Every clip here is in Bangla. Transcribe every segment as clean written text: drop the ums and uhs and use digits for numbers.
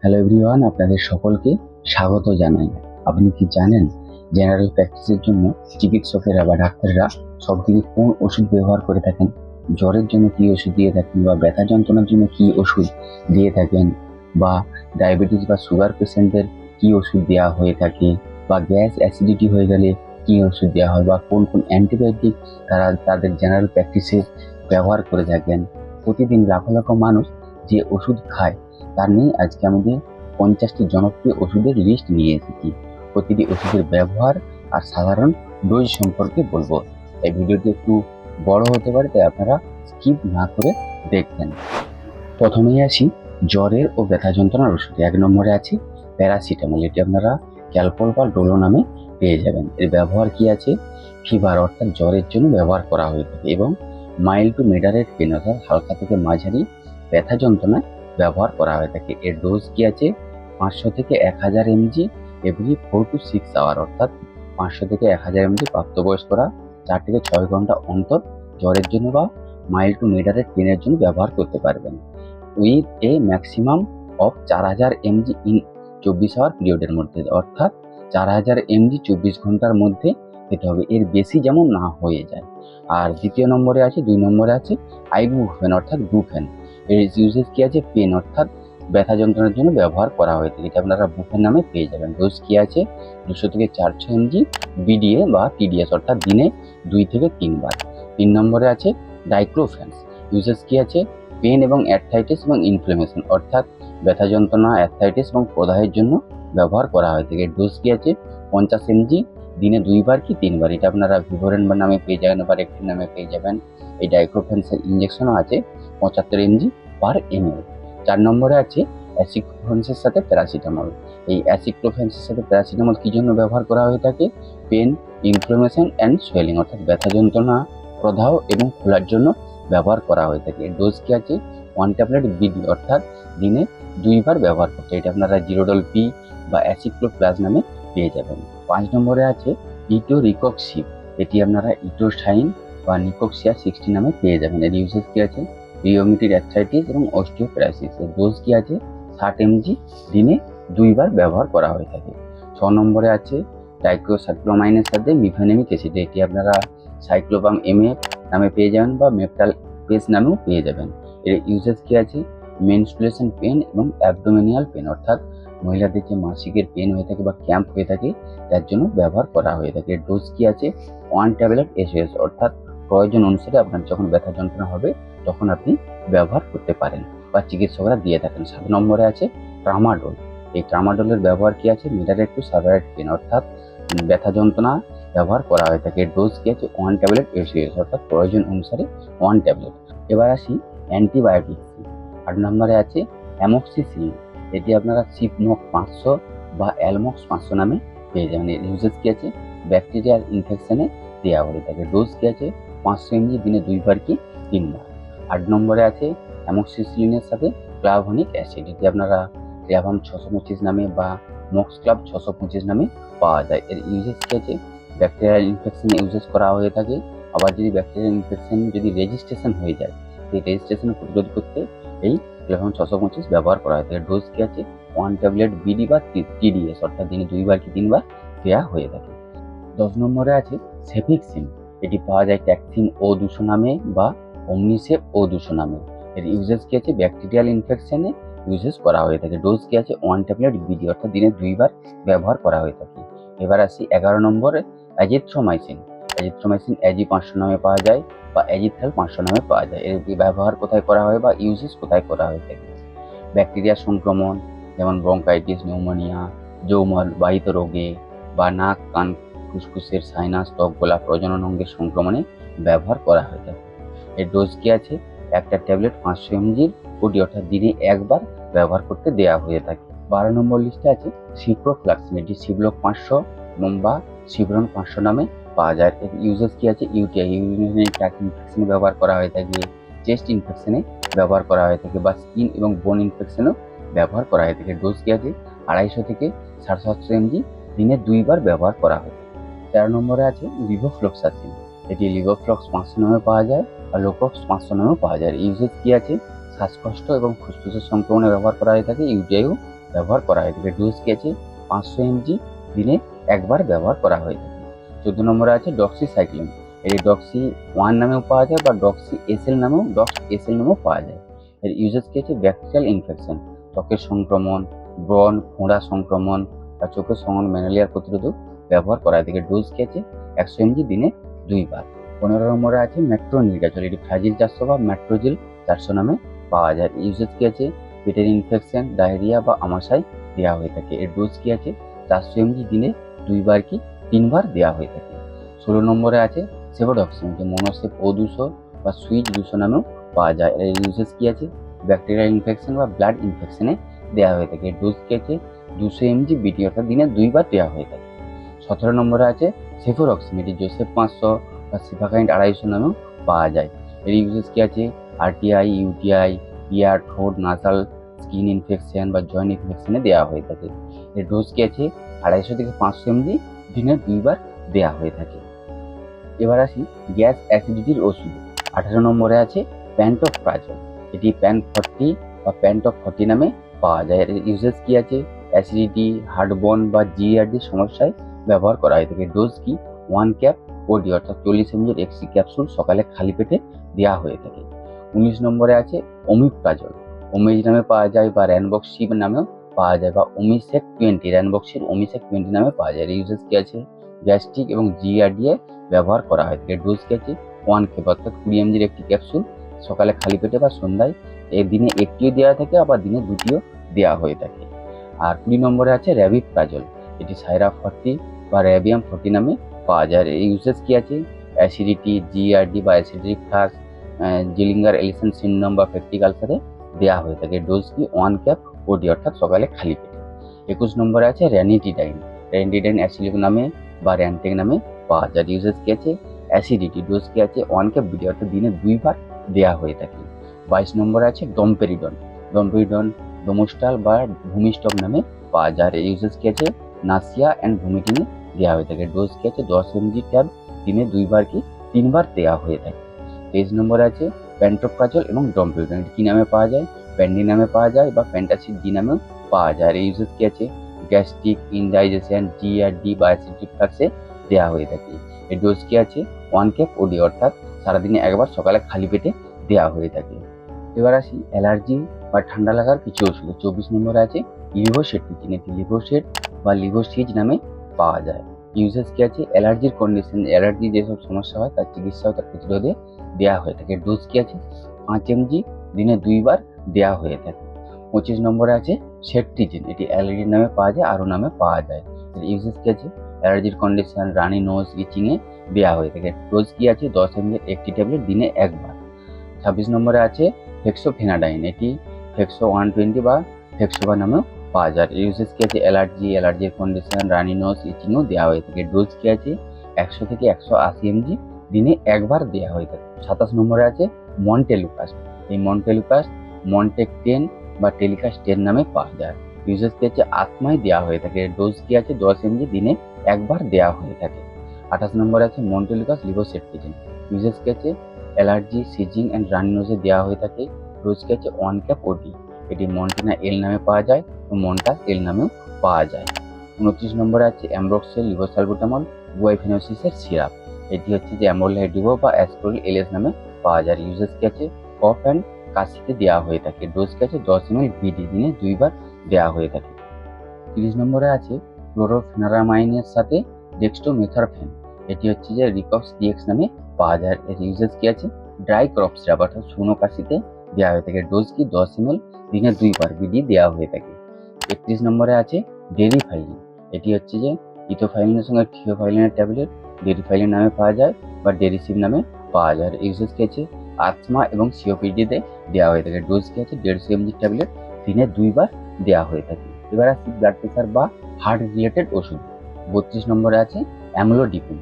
হ্যালো এভরিওয়ান, আপনাদের সকলকে স্বাগত জানাই। আপনি কি জানেন জেনারেল প্র্যাকটিসের জন্য চিকিৎসকেরা বা ডাক্তাররা সবথেকে কোন ওষুধ ব্যবহার করে থাকেন? জ্বরের জন্য কি ওষুধ দিয়ে থাকেন, বা ব্যথা যন্ত্রণার জন্য কি ওষুধ দিয়ে থাকেন, বা ডায়াবেটিস বা সুগার পেশেন্টদের কি ওষুধ দেওয়া হয়ে থাকে, বা গ্যাস অ্যাসিডিটি হয়ে গেলে কি ওষুধ দেওয়া হয়, বা কোন কোন অ্যান্টিবায়োটিক তারা তাদের জেনারেল প্র্যাকটিসে ব্যবহার করে থাকেন। প্রতিদিন লাখ লাখ মানুষ যে ওষুধ খায় তার নিয়ে আজকে আমাদের 50টি জনপ্রিয় ওষুধের লিস্ট নিয়ে এসেছি। প্রতিটি ওষুধের ব্যবহার আর সাধারণ ডোজ সম্পর্কে বলবো। এই ভিডিওটি একটু বড় হতে পারে, তাই আপনারা স্কিপ না করে দেখবেন। প্রথমেই আসি জ্বরের ও ব্যথা যন্ত্রণার ওষুধে। 1 নম্বরে আছে প্যারাসিটামল। এটি আপনারা ক্যালপল বা ডোলো নামে পেয়ে যাবেন। এর ব্যবহার কি আছে? ফিভার অর্থাৎ জ্বরের জন্য ব্যবহার করা হয়ে থাকে, এবং মাইল্ড টু মডারেট পেন অর্থাৎ হালকা থেকে মাঝারি ব্যথা যন্ত্রণায় ব্যবহার করা হয়ে থাকে। এর ডোজ কি আছে? 500 থেকে 1000 mg এভরি 4 to 6 আওয়ার, অর্থাৎ 500 থেকে 1000 mg প্রাপ্তবয়স্করা 4 থেকে 6 ঘন্টা অন্তর জ্বরের জন্য বা মাইল্ড টু মডারেট পেনের জন্য ব্যবহার করতে পারবেন, with a maximum of 4000 mg in 24 hour পিরিয়ডের মধ্যে, অর্থাৎ 4000 mg 24 ঘন্টার মধ্যে খেতে হবে, এর বেশি যেমন না হয়ে যায়। আর দ্বিতীয় নম্বরে আছে 2 নম্বরে আছে আইবুপ্রোফেন অর্থাৎ ব্রুফেন। এর ইউজেস কি আছে? পেন অর্থাৎ ব্যথা যন্ত্রণার জন্য ব্যবহার করা হয়ে থাকে, এটা আপনারা ব্রুফেন নামে পেয়ে যাবেন। ডোজ কি আছে? 200 থেকে 400 mg বিডিএ বা টিডিএস, অর্থাৎ দিনে 2 থেকে 3 বার। 3 নম্বরে আছে ডাইক্লোফেন। ইউজেস কি আছে? পেন এবং অ্যারথ্রাইটিস এবং ইনফ্লামেশন, অর্থাৎ ব্যথা যন্ত্রণা, অ্যারথ্রাইটিস এবং প্রদাহের জন্য ব্যবহার করা হয়ে থাকে। ডোজ কি আছে? 50 mg দিনে 2 বার কি 3 বার। এটা আপনারা ভিভোরেন নামে পেয়ে যাবেন বা রেক্টিন নামে পেয়ে যাবেন। এই ডাইক্লোফেন্সের ইঞ্জেকশনও আছে 75 mg পার ml। 4 নম্বরে আছে অ্যাসিক্লোফেন্সের সাথে প্যারাসিটামল। এই অ্যাসিক্লোফেন্সের সাথে প্যারাসিটামল কি জন্য ব্যবহার করা হয়ে থাকে? পেন, ইনফ্লামেশন অ্যান্ড সোয়েলিং, অর্থাৎ ব্যথা যন্ত্রণা, প্রদাহ এবং ফোলার জন্য ব্যবহার করা হয়ে থাকে। ডোজ কি আছে? 1 ট্যাবলেট বিডি, অর্থাৎ দিনে 2 বার ব্যবহার করতে। এটা আপনারা জিরোডল পি বা অ্যাসিক্লোপ্লাজ নামে পেয়ে যাবেন। 5 নম্বরে আছে ইটোরিকক্সিব। এটি আপনারা ইটোসাইন বা নিকোক্সিয়া 60 নামে পেয়ে যাবেন। এর ইউজেস কি আছে? রিওমেটিক অ্যাথরাইটিস এবং অস্টিওপ্যারাসিস। এর ডোজ কি আছে? 60 mg দিনে 2 বার ব্যবহার করা হয়ে থাকে। 6 নম্বরে আছে ডাইক্লোসাইক্লোমাইনের সাথে মিফেনেমিক অ্যাসিড। এটি আপনারা সাইক্লোবাম এমএফ নামে পেয়ে যাবেন বা মেপটাল পেস নামেও পেয়ে যাবেন। এর ইউজেস কি আছে? মেনস্ট্রুয়েশন পেন এবং অ্যাবডোমিনিয়াল পেন, অর্থাৎ মহিলাদের যে মাসিকের পেন হয়ে থাকে বা ক্যাম্প হয়ে থাকে তার জন্য ব্যবহার করা হয়ে থাকে। ডোজ কি আছে? 1 ট্যাবলেট এসওএস, অর্থাৎ প্রয়োজন অনুসারে আপনার যখন ব্যথা যন্ত্রণা হবে তখন আপনি ব্যবহার করতে পারেন বা চিকিৎসকরা দিয়ে থাকেন। 7 নম্বরে আছে ট্রামাডোল। এই ট্রামাডোলের ব্যবহার কি আছে? মিডারেট টু সাভারেট পেন, অর্থাৎ ব্যথা যন্ত্রণা ব্যবহার করা হয়ে থাকে। ডোজ কি আছে? 1 ট্যাবলেট এসওএস, অর্থাৎ প্রয়োজন অনুসারে 1 ট্যাবলেট। এবার আসি অ্যান্টিবায়োটিক্স। 8 নম্বরে আছে অ্যামোক্সিসিলিন। এটি আপনারা সিপমক 500 বা অ্যালমক্স 500 নামে পেয়ে যাবেন। এর ইউজেস কি আছে? ব্যাকটেরিয়াল ইনফেকশনে দেওয়া হয়ে থাকে। ডোজ কি আছে? 500 mg দিনে 2 বার কি 3 বার। 8 নম্বরে আছে অ্যামোক্সিসিলিনের সাথে ক্লাভনিক অ্যাসিড। এটি আপনারা ক্লাভাম 625 নামে বা মক্স ক্লাব 625 নামে পাওয়া যায়। এর ইউজেস কি আছে? ব্যাকটেরিয়াল ইনফেকশনে ইউজেস করা হয়ে থাকে। আবার যদি ব্যাকটেরিয়াল ইনফেকশন যদি রেজিস্ট্রেশন হয়ে যায়, সেই রেজিস্ট্রেশন প্রতিরোধ করতে এই ক্লাভাম 625 ব্যবহার করা হয় থাকে। ডোজ কি আছে? 1 ট্যাবলেট বিডি বা টিডিএস, অর্থাৎ দিনে 2 বার কি 3 বার দেওয়া হয়ে থাকে। 10 নম্বরে আছে সেফিক্সিন। এটি পাওয়া যায় ট্যাক্সিন O200 নামে বা ওমনিসেপ O200 নামে। এর ইউজেস কি আছে? ব্যাকটেরিয়াল ইনফেকশনে ইউজেস করা হয়ে থাকে। ডোজ কি আছে? 1 ট্যাবলেট বিডি, অর্থাৎ দিনে 2 বার ব্যবহার করা হয়ে থাকে। এবার আসি 11 নম্বরে অ্যাজিথ্রোমাইসিন। অ্যাজিথ্রোমাইসিন অ্যাজি 500 নামে পাওয়া যায় বা অ্যাজিথ্রাল 500 নামে পাওয়া যায়। এর ব্যবহার কোথায় করা হয় বা ইউজেস কোথায় করা হয়ে থাকে? ব্যাকটেরিয়া সংক্রমণ যেমন ব্রঙ্কাইটিস, নিউমোনিয়া, যৌমল বাহিত রোগে বা নাক, কান, ফুসফুসের সাইনাস, ত্বক, গলা, প্রজনন অঙ্গের সংক্রমণে ব্যবহার করা হয়ে থাকে। এর ডোজ কি আছে? একটা ট্যাবলেট 500 mg প্রতি, অর্থাৎ দিনে 1 বার ব্যবহার করতে দেওয়া হয়ে থাকে। 12 নম্বর লিস্টে আছে সিপ্রোফ্লক্সিন। এটি সিভলক 500 বা সিভরন 500 নামে পাওয়া যায়। এর ইউজেস কি আছে? ইউটিআই ইউরিনারি ট্র্যাক্ট ইনফেকশনে ব্যবহার করা হয়ে থাকে, চেস্ট ইনফেকশনে ব্যবহার করা হয়ে থাকে বা স্কিন এবং বোন ইনফেকশনেও ব্যবহার করা হয়ে থাকে। ডোজ কি আছে? 250 থেকে 750 mg দিনে 2 বার ব্যবহার করা হয়। 13 নম্বরে আছে লিভোফ্লক্সাসিন। এটি লিভোফ্লক্স 500 নামে পাওয়া যায় আর লোকক্স 500 নামেও পাওয়া যায়। ইউজেস কি আছে? শ্বাসকষ্ট এবং ফুসফুসের সংক্রমণে ব্যবহার করা হয়ে থাকে, ইউটিআইও ব্যবহার করা হয়ে থাকে। ডোজ কি আছে 500 mg দিনে একবার ব্যবহার করা হয়ে থাকে। 14 নম্বরে আছে ডক্সিসাইক্লিন। এই ডক্সি 1 নামেও পাওয়া যায় বা ডক্সি এসএল নামেও পাওয়া যায়। এর ইউজেস কি আছে ব্যাকটেরিয়াল ইনফেকশন, ত্বকের সংক্রমণ, ব্রণ ফোঁড়া সংক্রমণ বা চোখের সংক্রমণ ম্যালেরিয়ার প্রতিরোধক ব্যবহার করা হয় থাকে। ডোজ কি আছে 100 mg দিনে 2 বার। 15 নম্বরে আছে মেট্রোনিডাজল। এটি ফ্রাজিল 400 বা মেট্রোজিল 400 নামে পাওয়া যায়। ইউজেস কি আছে পেটের ইনফেকশন, ডায়রিয়া বা আমাশায় দেওয়া হয়ে থাকে। এর ডোজ কি আছে 400 mg দিনে 2 বার কি 3 বার দেওয়া হয়ে থাকে। 16 নম্বরে আছে সেভোডক্সিন, যে মনোসেপ O200 বা সুইচ 200 নামেও পাওয়া যায়। এর ইউজেস কি আছে ব্যাকটেরিয়াল ইনফেকশন বা ব্লাড ইনফেকশনে দেওয়া হয়ে থাকে। ডোজ কি আছে 200 mg বিটি, অর্থাৎ দিনে 2 বার দেওয়া হয়ে থাকে। 17 নম্বরে আছে সেফোরক্সিন, এটি জোসেফ 500 বা সিফাকাইন্ড 250 নামেও পাওয়া যায়। এর ইউজেস কি আছে আরটিআই, ইউটিআই, ইয়ার, ঠোঁট, নাসাল, স্কিন ইনফেকশন বা জয়েন্ট ইনফেকশনে দেওয়া হয়ে থাকে। এর ডোজ কি আছে 250 থেকে 500 mg দিনে 2 বার দেওয়া হয়ে থাকে। এবার আসি গ্যাস অ্যাসিডিটির ওষুধ। 18 নম্বরে আছে প্যান্টোপ্রাজল, এটি প্যান 40 বা প্যান্টপ 40 নামে পাওয়া যায়। এর ইউজেস কি আছে অ্যাসিডিটি, হার্টবর্ন বা জিআরডি সমস্যায় ব্যবহার করা হয়ে থাকে। ডোজ কি 1 ক্যাপ ওডি, অর্থাৎ 40 mg এক্সি ক্যাপসুল সকালে খালি পেটে দেওয়া হয়ে থাকে। 19 নম্বরে আছে ওমিপ্রাজল, ওমেজ নামে পাওয়া যায় বা র্যানবক্সি নামেও পাওয়া যায় বা ওমিসেক 20, র্যানবক্সির ওমিসেক 20 নামে পাওয়া যায়। এর ইউজেস কি আছে গ্যাস্ট্রিক এবং জিআরডি এ ব্যবহার করা হয় থাকে। ডোজ কি আছে 1 ক্যাপ, অর্থাৎ 20 mg একটি ক্যাপসুল সকালে খালি পেটে বা সন্ধ্যায় দিনে একটিও দেওয়া থাকে, আবার দিনে দুটিও দেওয়া হয়ে থাকে। আর 20 নম্বরে আছে র্যাবিপ্রাজল, এটি সাইরা 40 বা র্যাবিয়াম 40 নামে পাওয়া যায়। এই ইউজেস কি আছে অ্যাসিডিটি, জিআরডি বা অ্যাসিডিক ফ্লাক্স, জিলিঙ্গার এলিসন সিনড্রোম বা পেপটিক আলসারে দেওয়া হয়ে থাকে। ডোজ কি 1 ক্যাপ ওডি, অর্থাৎ সকালে খালি পেটে। 21 নম্বরে আছে র্যানিটিডাইন, র্যানিটিডাইন অ্যাসিলিক নামে বা র্যানটেক নামে পাওয়া যায়। ইউজেস কি আছে অ্যাসিডিটি, ডোজ কি আছে 1 ক্যাপ বিডি, অর্থাৎ দিনে 2 বার দেওয়া হয়ে থাকে। 22 নম্বরে আছে ডমপেরিডন, ডমপেরিডন ডোমোস্টাল বা ভূমিস্টক নামে পাওয়া যায়। এই ইউজেস কি আছে নাসিয়া অ্যান্ড ভমিটিংয়ে দেওয়া হয়ে থাকে। ডোজ কি আছে 10 mg ট্যাব দিনে 2 বার কি 3 বার দেওয়া হয়ে থাকে। 23 নম্বরে আছে প্যান্টোপ্রাজল এবং ডমপেরিডন, কি নামে পাওয়া যায় প্যান্ডি নামে পাওয়া যায় বা প্যান্টাসিড ডি নামেও পাওয়া যায়। এই ইউজেস কি আছে গ্যাস্ট্রিক, ইনডাইজেশন, জিআরডি বা অ্যাসিডিক ফ্লাক্সে দেওয়া হয়ে থাকে। এর ডোজ কি আছে 1 ক্যাপ ওডি, অর্থাৎ সারাদিনে একবার সকালে খালি পেটে দেওয়া হয়ে থাকে। এবার আসি অ্যালার্জি বা ঠান্ডা লাগার কিছু ওষুধ। 24 নম্বরে আছে লিভোসেট্রিজিন, এটি লিভোসেট বা লিভোসিজ নামে পাওয়া যায়। ইউজেস কি আছে অ্যালার্জির কন্ডিশন, অ্যালার্জি যেসব সমস্যা হয় তার চিকিৎসা ও তার প্রতিরোধে দেওয়া হয়ে থাকে। ডোজ কি আছে 5 mg দিনে 2 বার দেওয়া হয়ে থাকে। 25 নম্বরে আছে সেট্রিজিন, এটি অ্যালার্জির নামে পাওয়া যায়, আরও নামে পাওয়া যায়। ইউজেস কি আছে অ্যালার্জির কন্ডিশন, রানি নোজ, ইচিংয়ে দেওয়া হয়ে থাকে। ডোজ কি আছে 10 mg একটি ট্যাবলেট দিনে একবার। 26 নম্বরে আছে ফেক্সোফেনাডাইন, এটি ফেক্সো 120 বা ফেক্সোভা নামেও পাওয়া যায়। ইউজেস কি আছে অ্যালার্জির কন্ডিশন, রানি নোজ, ইচিংও দেওয়া হয়ে থাকে। ডোজ কি আছে 100 থেকে 180 mg দিনে একবার দেওয়া হয়ে থাকে। 27 নম্বরে আছে মন্টেলুকাস্ট, এই মন্টেলুকাস্ট মন্টেক 10 বা টেলিকাস্ট 10 নামে পাওয়া যায়। ইউজেস কি আছে আত্মায় দেওয়া হয়ে থাকে। ডোজ কি আছে 10 mg দিনে একবার দেওয়া হয়ে থাকে। 28 নম্বরে আছে মন্টেলুকাস লিভোসেট্রিজিন, ইউজেস কি আছে অ্যালার্জি, সিজিং অ্যান্ড রানি নোজে দেওয়া হয়ে থাকে। ডোজ কি আছে 1 ক্যাপ ওডি, এটি মন্টিনা এল নামে পাওয়া যায় ও মন্টাস এল নামেও পাওয়া যায়। 29 নম্বরে আছে অ্যামব্রক্সেল লিভোসালবুটামল গুয়াইফেনোসিসের সিরাপ, এটি হচ্ছে যে অ্যামোলহাইডিভো বা অ্যাসপ্রোল এলএস নামে পাওয়া যায়। ইউজেস কি আছে কফ অ্যান্ড কাশিতে দেওয়া হয়ে থাকে। ডোজ কি আছে 10 ml বিডি, দিনে 2 বার দেওয়া হয়ে থাকে। 30 নম্বরে আছে ক্লোরোফেনারামাইনের সাথে ডেক্সটোমেথারফেন, এটি হচ্ছে যে রিকক্স ডিএক্স নামে পাওয়া যায়। এর ইউজেস কি আছে ড্রাই ক্রপ সিরাপ, অর্থাৎ শুকনো কাশিতে দেওয়া হয়ে থাকে। ডোজ কি 10 ml দিনে 2 বার বিডি দেওয়া হয়ে থাকে। 31 নম্বরে আছে ডেরিফাইলিন, এটি হচ্ছে যে ইথোফাইলিনের সঙ্গে থিওফাইলিনের ট্যাবলেট ডেরিফাইলিন নামে পাওয়া যায় বা ডেরিসিভ নামে পাওয়া যায়। ইউজেস কি আছে আসমা এবং সিওপিডিতে দেওয়া হয়ে থাকে। ডোজ কি আছে 150 mg ট্যাবলেট দিনে 2 বার দেওয়া হয়ে থাকে। এবার আসছি ব্লাড প্রেশার বা হার্ট রিলেটেড ওষুধ। 32 নম্বরে আছে অ্যামলোডিপিন,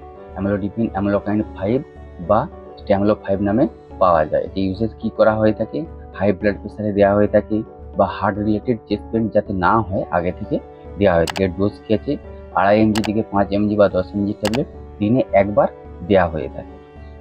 অ্যামলোকাইন 5 বা স্ট্যামলো 5 নামে পাওয়া যায়। এটি ইউজেস কি করা হয়ে থাকে হাই ব্লাড প্রেশারে দেওয়া হয়ে থাকে বা হার্ট রিলেটেড চেস্ট পেন যাতে না হয় আগে থেকে দেওয়া হয়ে থাকে। ডোজ কি আছে 2.5 mg থেকে 5 mg বা 10 mg ট্যাবলেট দিনে একবার দেওয়া হয়ে থাকে।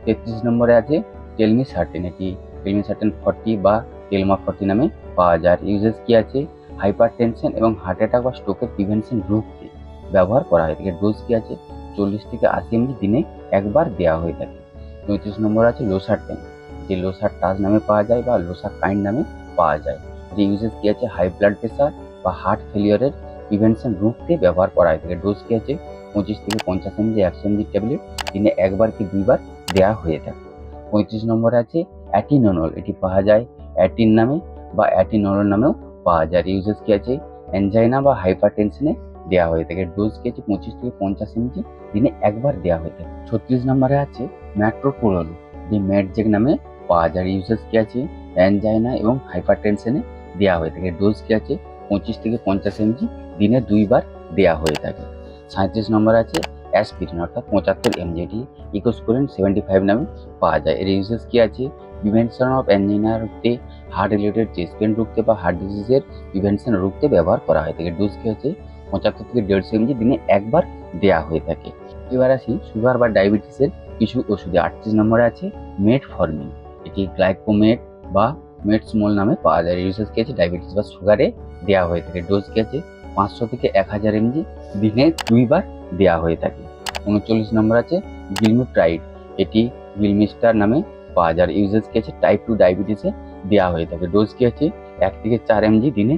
33 নম্বরে আছে টেলমিসার্টেন, এটি টেলমিসার্টেন 40 বা টেলমা 40 নামে পাওয়া যায়। ইউজেস কি আছে হাইপারটেনশন এবং হার্ট অ্যাটাক বা স্ট্রোকের প্রিভেনশন রুখতে ব্যবহার করা হয়ে থাকে। ডোজ কি আছে 40 থেকে 80 এমজি দিনে একবার দেওয়া হয়ে থাকে। 35 নম্বর আছে লোসারটেন, যে লোসার টাচ নামে পাওয়া যায় বা লোসার কাইন্ড নামে পাওয়া যায়। যে ইউজেস কি আছে হাই ব্লাড প্রেশার বা হার্ট ফেলিওরের প্রিভেনশন রুখতে ব্যবহার করা হয়ে থাকে। ডোজ কি আছে 25 থেকে 50 এমজি 100 এমজি ট্যাবলেট দিনে একবার কি দুইবার দেওয়া হয়ে থাকে। 35 নম্বরে আছে অ্যাটিনোনল, এটি পাওয়া যায় অ্যাটিন নামে বা অ্যাটিনোনল নামেও পাওয়া যায়। ইউজেস কি আছে অ্যানজাইনা বা হাইপারটেনশনে দেওয়া হয়ে থাকে। ডোজ কি আছে 25 থেকে 50 এমজি দিনে একবার দেওয়া হয়ে থাকে। 36 নম্বরে আছে ম্যাট্রোপোলল, যে ম্যাটজেক নামে পাওয়া যায়। ইউজেস কি আছে অ্যানজাইনা এবং হাইপারটেনশনে দেওয়া হয়ে থাকে। ডোজ কি আছে 25 থেকে 50 এমজি দিনে দুইবার দেওয়া হয়ে থাকে। 37 নম্বর আছে অ্যাসপিরিন অর্থাৎ 75 এমজি, এটি ইকোস্পোরিন 75 নামে পাওয়া যায়। এর ইউজেস কি আছে প্রিভেনশন অফ অ্যাঞ্জিনা রুখতে, হার্ট রিলেটেড চেস্ট পেন রুখতে বা হার্ট ডিজিজের প্রিভেনশন রুখতে ব্যবহার করা হয়ে থাকে। ডোজ কি আছে 75 থেকে 150 এমজি দিনে একবার দেওয়া হয়ে থাকে। এবার আসি সুগার বা ডায়াবেটিসের কিছু ওষুধে। 38 নম্বরে আছে মেটফর্মিন, এটি গ্লাইকোমেট বা মেটসমল নামে পাওয়া যায়। ইউজেস কি আছে ডায়াবেটিস বা সুগারে দেওয়া হয়ে থাকে। ডোজ কি আছে 500 থেকে 1000 এমজি দিনে দুইবার দেওয়া হয়ে থাকে। 39 নম্বর আছে গিলমিপ্রাইড, এটি গিলমিস্টার নামে পাওয়া যায়। ইউজেস কি আছে টাইপ 2 ডায়াবেটিসে দেওয়া হয়ে থাকে। ডোজ কি আছে 1 থেকে 4 এমজি দিনে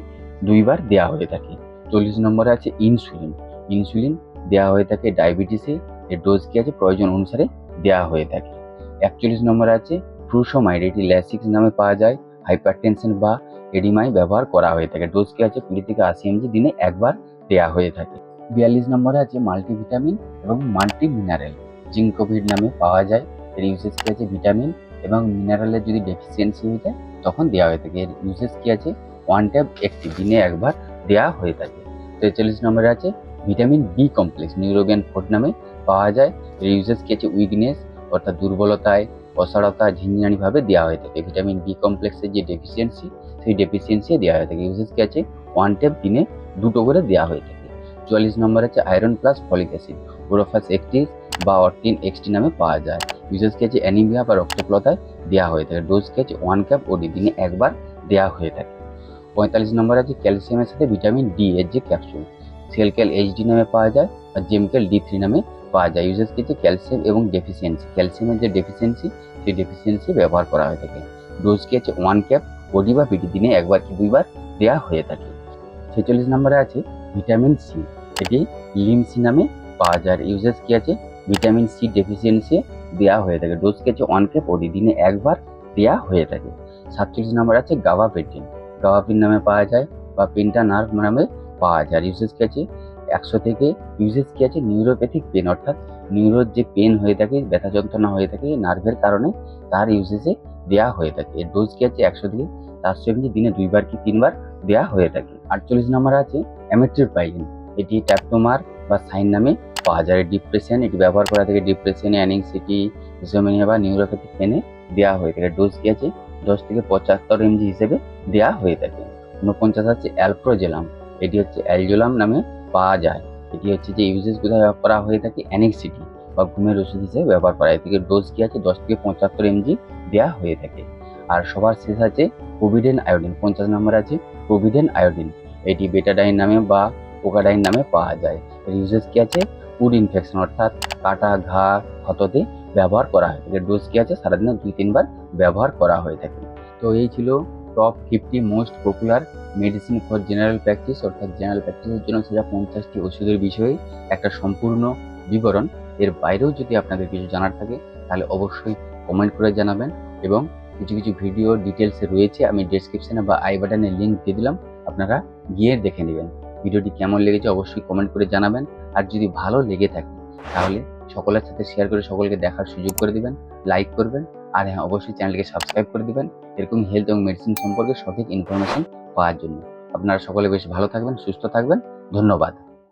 দুইবার দেওয়া হয়ে থাকে। 40 নম্বরে আছে ইনসুলিন, ইনসুলিন দেওয়া হয়ে থাকে ডায়াবেটিসে, এর ডোজ কি আছে প্রয়োজন অনুসারে দেওয়া হয়ে থাকে। 41 নম্বরে আছে ফ্রুসোমাইড, এটি ল্যাসিক্স নামে পাওয়া যায়, হাইপারটেনশন বা এডিমায় ব্যবহার করা হয়ে থাকে। ডোজ কি আছে 20 থেকে 80 এমজি দিনে একবার দেওয়া হয়ে থাকে। 42 নম্বরে আছে মাল্টিভিটামিন এবং মাল্টি মিনারেল, জিঙ্কোভিড নামে পাওয়া যায়। এর ইউজেস কি আছে ভিটামিন এবং মিনারেলের যদি ডেফিসিয়েন্সি হয়ে যায় তখন দেওয়া হয়ে থাকে। এর ইউজেস কি আছে 1 ট্যাব একটি দিনে একবার দেওয়া হয়ে থাকে। 43 নম্বরে আছে vitamin B complex, Neurobion forte নামে পাওয়া যায়। এর ইউজেস কি আছে উইকনেস অর্থাৎ দুর্বলতায়, অসাড়তা, ঝিনঝিনানি ভাবে দেওয়া হয়ে থাকে। ভিটামিন বি কমপ্লেক্সের যে ডেফিসিয়েন্সি সেই ডেফিসিয়েন্সি দেওয়া হয়ে থাকে। ইউজেস কি আছে 1 ট্যাব দিনে 2টো করে দেওয়া হয়ে থাকে। 44 নম্বর আছে আয়রন প্লাস ফলিক অ্যাসিড, ওরোফাস এক্সটিস বা অরটিন এক্সটি নামে পাওয়া যায়। ইউজেস কি আছে অ্যানিমিয়া বা রক্তপ্লতায় দেওয়া হয়ে থাকে। ডোজ কি আছে 1 ক্যাপ ওডি দিনে একবার দেওয়া হয়ে থাকে। 45 নম্বর আছে ক্যালসিয়ামের সাথে ভিটামিন ডি এর যে ক্যাপসুল, সেলক্যাল এইচডি নামে পাওয়া যায় আর জেমক্যাল D3 নামে পাওয়া যায়। ইউজেস কি আছে ক্যালসিয়াম এবং ডেফিসিয়েন্সি, ক্যালসিয়ামের যে ডেফিসিয়েন্সি সেই ডেফিসিয়েন্সি ব্যবহার করা হয়ে থাকে। ডোজ কি আছে 1 ক্যাপ ওডি বা পিটি দিনে একবার কি দুইবার দেওয়া হয়ে থাকে। 46 নম্বরে আছে ভিটামিন সি, এটি লিমসি নামে পাওয়া যায়। ইউজেস কি আছে ভিটামিন সি ডেফিসিয়েন্সি দেওয়া হয়ে থাকে। ডোজ কি আছে 1 ক্যাপ ওডি দিনে একবার দেওয়া হয়ে থাকে। 47 নম্বর আছে গাবাপেটিন, গাবাপিন নামে পাওয়া যায় বা পেন্টা নার্ভ নামে পাওয়া যায়। ইউজেস কি আছে 100 থেকে, ইউজেস কি আছে নিউরোপ্যাথিক পেন অর্থাৎ নিউরোর যে পেন হয়ে থাকে, ব্যথা যন্ত্রণা হয়ে থাকে নার্ভের কারণে, তার ইউজেসে দেওয়া হয়ে থাকে। এর ডোজ কি আছে 100 থেকে 400 এমজি দিনে দুইবার কি তিনবার দেওয়া হয়ে থাকে। 48 নম্বর আছে অ্যামিট্রিপাইলিন, এটি ট্যাপটোমার বা সাইন নামে পাওয়া যায়। ডিপ্রেশন, এটি ব্যবহার করা থাকে ডিপ্রেশনে, অ্যাংজাইটি, ইনসমনিয়া বা নিউরোপ্যাথিক পেনে দেওয়া হয়ে থাকে। ডোজ কি আছে 10 থেকে 75 এমজি হিসেবে দেওয়া হয়ে থাকে। 49 আছে অ্যালপ্রোজেলাম, এটি হচ্ছে অ্যালজোলাম নামে পাওয়া যায়। এটি হচ্ছে যে ইউজেস কোথায় ব্যবহার করা হয়ে থাকে অ্যানেক্সিটি বা ঘুমের ওষুধ হিসেবে ব্যবহার করা হয়। থেকে ডোজ কি আছে 10 থেকে 75 এমজি দেওয়া হয়ে থাকে। আর সবার শেষ আছে প্রোভিডেন আয়োডিন, 50 নম্বর আছে প্রোভিডেন আয়োডিন, এটি বেটাডাইন নামে বা পোকাডাইন নামে পাওয়া যায়। এর ইউজেস কি আছে উড ইনফেকশন অর্থাৎ কাটা, ঘা, ক্ষততে ব্যবহার করা হয় থাকে। ডোজ কি আছে সারাদিনে 2-3 বার ব্যবহার করা হয়ে থাকে। তো এই ছিল top 50 most popular medicine for general practice, অর্থাৎ জেনারেল প্র্যাকটিসের জন্য সেটা 50টি ওষুধের বিষয়ে একটা সম্পূর্ণ বিবরণ। এর বাইরেও যদি আপনাদের কিছু জানার থাকে তাহলে অবশ্যই কমেন্ট করে জানাবেন, এবং কিছু কিছু ভিডিও ডিটেলসে রয়েছে, আমি ডেসক্রিপশনে বা আই বাটনে লিঙ্ক দিয়ে দিলাম, আপনারা গিয়ে দেখে নেবেন। ভিডিওটি কেমন লেগেছে অবশ্যই কমেন্ট করে জানাবেন, আর যদি ভালো লেগে থাকে তাহলে সকলের সাথে শেয়ার করে সকলকে দেখার সুযোগ করে দিবেন, লাইক করবেন, আর হ্যাঁ অবশ্যই চ্যানেলকে সাবস্ক্রাইব করে দিবেন এরকম হেলথ এবং মেডিসিন সম্পর্কে সঠিক ইনফরমেশন পাওয়ার জন্য। আপনারা সকলে বেশ ভালো থাকবেন, সুস্থ থাকবেন, ধন্যবাদ।